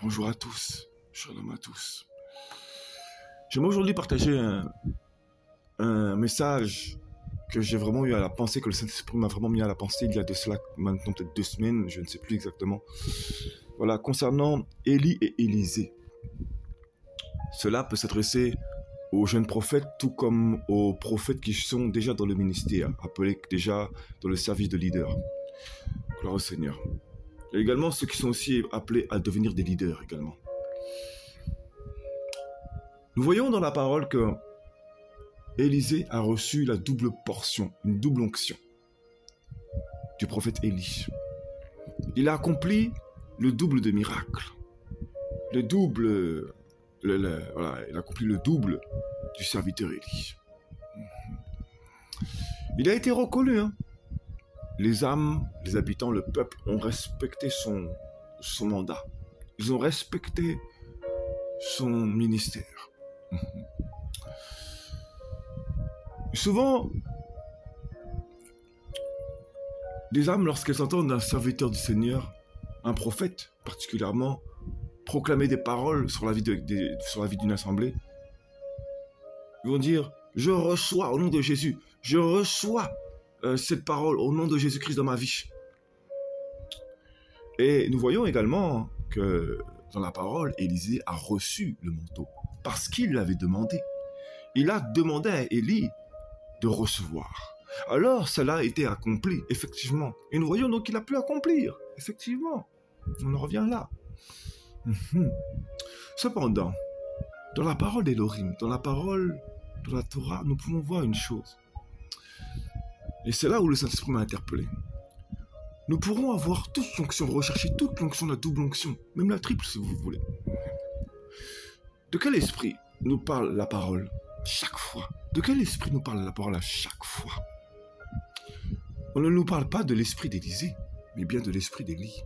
Bonjour à tous, shalom à tous. J'aimerais aujourd'hui partager un message que j'ai vraiment eu à la pensée, que le Saint-Esprit m'a vraiment mis à la pensée il y a de cela maintenant peut-être 2 semaines, je ne sais plus exactement. Voilà, concernant Élie et Élisée. Cela peut s'adresser aux jeunes prophètes, tout comme aux prophètes qui sont déjà dans le ministère, appelés déjà dans le service de leader. Gloire au Seigneur. Il y a également ceux qui sont aussi appelés à devenir des leaders également. Nous voyons dans la parole que Élisée a reçu la double portion, une double onction du prophète Élie. Il a accompli le double de miracles. Voilà, il a accompli le double du serviteur Élie. Il a été reconnu, hein. Les âmes, les habitants, le peuple ont respecté son mandat. Ils ont respecté son ministère. Souvent, les âmes, lorsqu'elles entendent un serviteur du Seigneur, un prophète particulièrement, proclamer des paroles sur la vie d'une assemblée, ils vont dire « Je reçois au nom de Jésus, je reçois cette parole au nom de Jésus-Christ dans ma vie. » Et nous voyons également que dans la parole, Élisée a reçu le manteau parce qu'il l'avait demandé. Il a demandé à Élie de recevoir. Alors, cela a été accompli, effectivement. Et nous voyons donc qu'il a pu accomplir, effectivement. On en revient là. Cependant, dans la parole d'Élohim, dans la parole de la Torah, nous pouvons voir une chose. Et c'est là où le Saint-Esprit m'a interpellé. Nous pourrons avoir toute l'onction, rechercher toute l'onction, la double onction, même la triple si vous voulez. De quel esprit nous parle la parole chaque fois? De quel esprit nous parle la parole à chaque fois? On ne nous parle pas de l'esprit d'Élisée, mais bien de l'esprit d'Élie.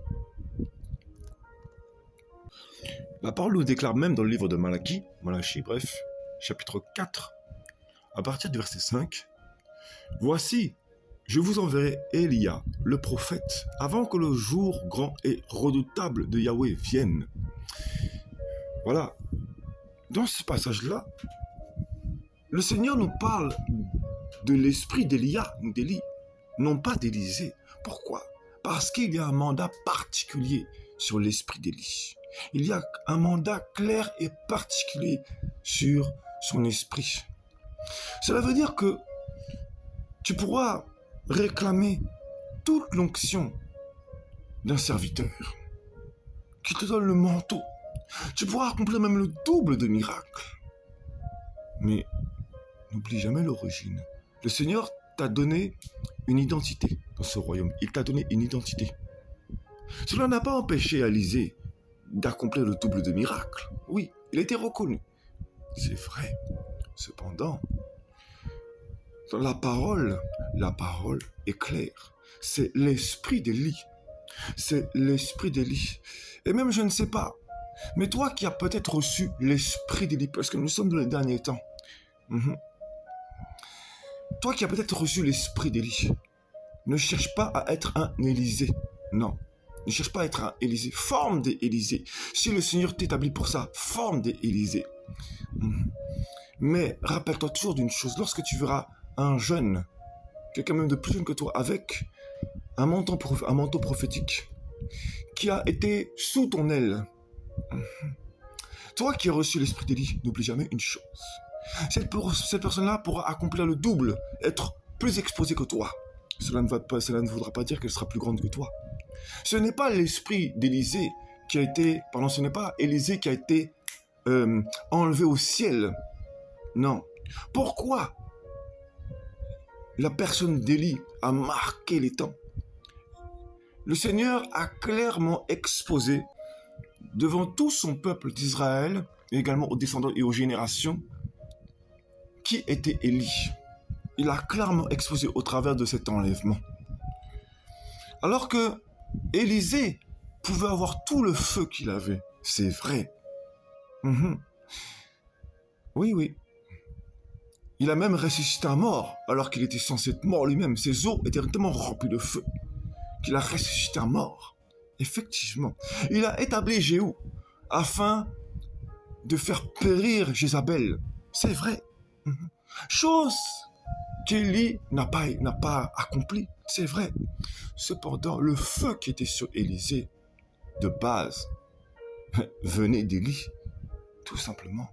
La parole nous déclare même dans le livre de Malachie, chapitre 4, à partir du verset 5, « Voici, je vous enverrai Élia, le prophète, avant que le jour grand et redoutable de Yahweh vienne. » Voilà. Dans ce passage-là, le Seigneur nous parle de l'esprit d'Élia, d'Élie, non pas d'Élisée. Pourquoi? Parce qu'il y a un mandat particulier sur l'esprit d'Élie. Il y a un mandat clair et particulier sur son esprit. Cela veut dire que tu pourras réclamer toute l'onction d'un serviteur qui te donne le manteau. Tu pourras accomplir même le double de miracles. Mais n'oublie jamais l'origine. Le Seigneur t'a donné une identité dans ce royaume. Il t'a donné une identité. Cela n'a pas empêché Élisée d'accomplir le double de miracles. Oui, il a été reconnu. C'est vrai. Cependant, dans la parole est claire. C'est l'esprit d'Élie. C'est l'esprit d'Élie. Et même, je ne sais pas, mais toi qui as peut-être reçu l'esprit d'Élie, parce que nous sommes dans les derniers temps, toi qui as peut-être reçu l'esprit d'Élie, ne cherche pas à être un Élisée. Non. Ne cherche pas à être un Élisée. Forme des Élisées. Si le Seigneur t'établit pour ça, forme des Élisées. Mais rappelle-toi toujours d'une chose. Lorsque tu verras un jeune, quelqu'un même de plus jeune que toi, avec un manteau prophétique, qui a été sous ton aile, toi qui as reçu l'esprit d'Élie, n'oublie jamais une chose. Cette personne-là pourra accomplir le double, être plus exposée que toi. Cela ne voudra pas dire qu'elle sera plus grande que toi. Ce n'est pas l'esprit d'Élisée qui a été, ce n'est pas Élisée qui a été enlevé au ciel. Non. Pourquoi la personne d'Élie a marqué les temps? Le Seigneur a clairement exposé devant tout son peuple d'Israël, et également aux descendants et aux générations, qui était Élie. Il a clairement exposé au travers de cet enlèvement. Alors que Élisée pouvait avoir tout le feu qu'il avait. C'est vrai. Oui. Il a même ressuscité un mort, alors qu'il était censé être mort lui-même. Ses os étaient tellement remplis de feu qu'il a ressuscité un mort. Effectivement. Il a établi Jéhu, afin de faire périr Jézabel. C'est vrai. Chose qu'Élie n'a pas accompli. C'est vrai. Cependant, le feu qui était sur Élisée, de base, venait d'Élie. Tout simplement.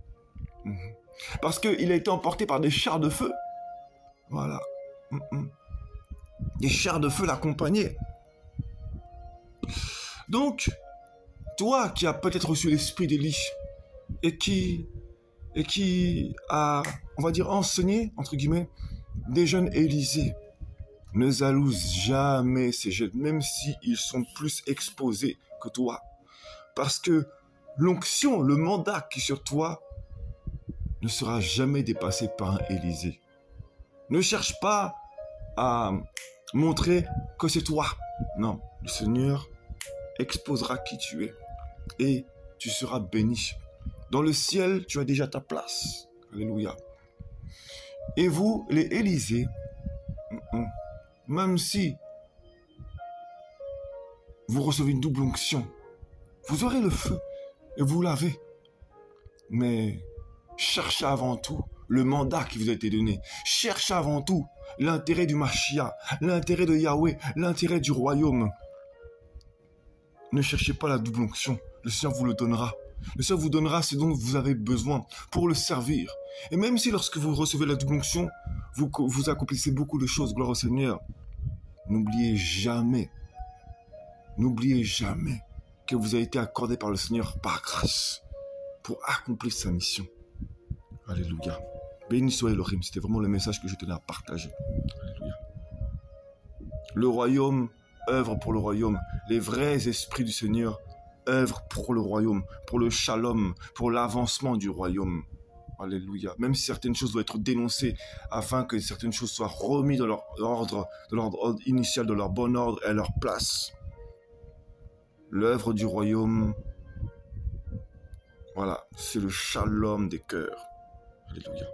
Parce qu'il a été emporté par des chars de feu. Voilà. Des chars de feu l'accompagnaient. Donc, toi qui as peut-être reçu l'esprit d'Élie et qui a, on va dire, enseigné, entre guillemets, des jeunes Élisée, ne jalouse jamais ces jeunes, même s'ils sont plus exposés que toi. Parce que l'onction, le mandat qui est sur toi, ne sera jamais dépassé par un Élisée. Ne cherche pas à montrer que c'est toi. Non, le Seigneur exposera qui tu es et tu seras béni. Dans le ciel, tu as déjà ta place. Alléluia. Et vous, les Élysées, même si vous recevez une double onction, vous aurez le feu et vous l'avez. Mais cherchez avant tout le mandat qui vous a été donné. Cherchez avant tout l'intérêt du Mashiach, l'intérêt de Yahweh, l'intérêt du royaume. Ne cherchez pas la double onction. Le Seigneur vous le donnera. Le Seigneur vous donnera ce dont vous avez besoin pour le servir. Et même si lorsque vous recevez la double onction, vous accomplissez beaucoup de choses, gloire au Seigneur, n'oubliez jamais que vous avez été accordé par le Seigneur par grâce pour accomplir sa mission. Alléluia. Béni soit Elohim, c'était vraiment le message que je tenais à partager. Alléluia. Le royaume œuvre pour le royaume. Les vrais esprits du Seigneur œuvrent pour le royaume, pour le shalom, pour l'avancement du royaume. Alléluia. Même si certaines choses doivent être dénoncées afin que certaines choses soient remises dans leur ordre, initial, de leur bon ordre et à leur place. L'œuvre du royaume, voilà, c'est le shalom des cœurs. Alléluia.